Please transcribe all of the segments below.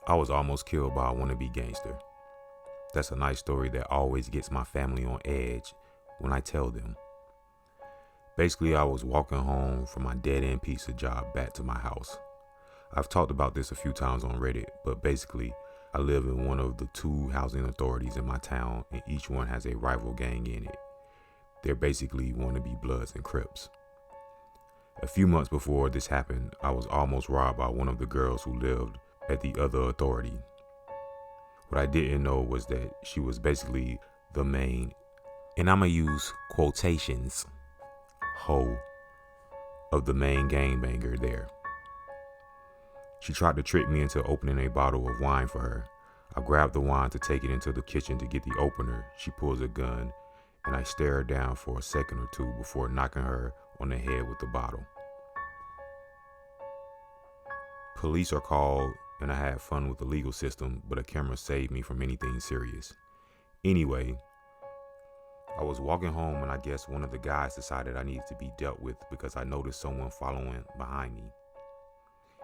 I was almost killed by a wannabe gangster. That's a nice story that always gets my family on edge when I tell them. Basically, I was walking home from my dead-end pizza job back to my house. I've talked about this a few times on Reddit, but basically, I live in one of the 2 housing authorities in my town, and each one has a rival gang in it. They're basically wannabe Bloods and Crips. A few months before this happened, I was almost robbed by one of the girls who lived at the other authority. What I didn't know was that she was basically the main, and I'ma use quotations, hoe of the main gangbanger there. She tried to trick me into opening a bottle of wine for her. I grabbed the wine to take it into the kitchen to get the opener. She pulls a gun, and I stare her down for a second or two before knocking her on the head with the bottle. Police are called, and I had fun with the legal system, but a camera saved me from anything serious. Anyway, I was walking home, and I guess one of the guys decided I needed to be dealt with because I noticed someone following behind me.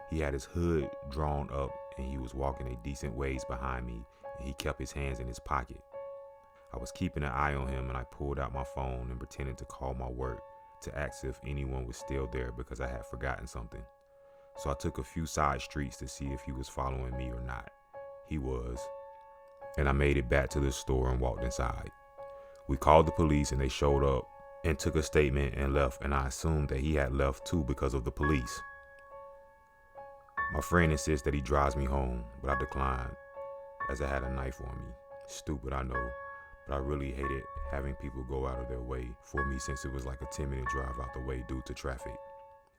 He had his hood drawn up, and he was walking a decent ways behind me, and he kept his hands in his pocket. I was keeping an eye on him, and I pulled out my phone and pretended to call my work to ask if anyone was still there because I had forgotten something. So I took a few side streets to see if he was following me or not. He was, and I made it back to the store and walked inside. We called the police, and they showed up and took a statement and left, and I assumed that he had left too because of the police. My friend insists that he drives me home, but I declined as I had a knife on me. Stupid, I know, but I really hated having people go out of their way for me since it was like a 10-minute drive out the way due to traffic,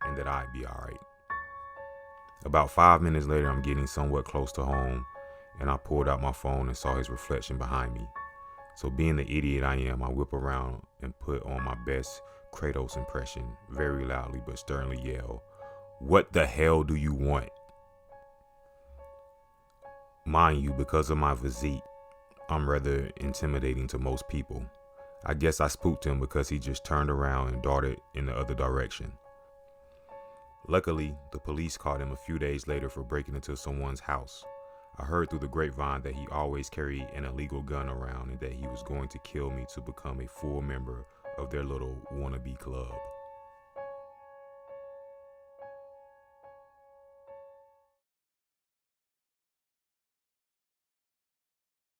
and that I'd be alright. About 5 minutes later, I'm getting somewhat close to home, and I pulled out my phone and saw his reflection behind me. So being the idiot I am, I whip around and put on my best Kratos impression, very loudly but sternly yell, "What the hell do you want?" Mind you, because of my physique, I'm rather intimidating to most people. I guess I spooked him because he just turned around and darted in the other direction. Luckily, the police caught him a few days later for breaking into someone's house. I heard through the grapevine that he always carried an illegal gun around and that he was going to kill me to become a full member of their little wannabe club.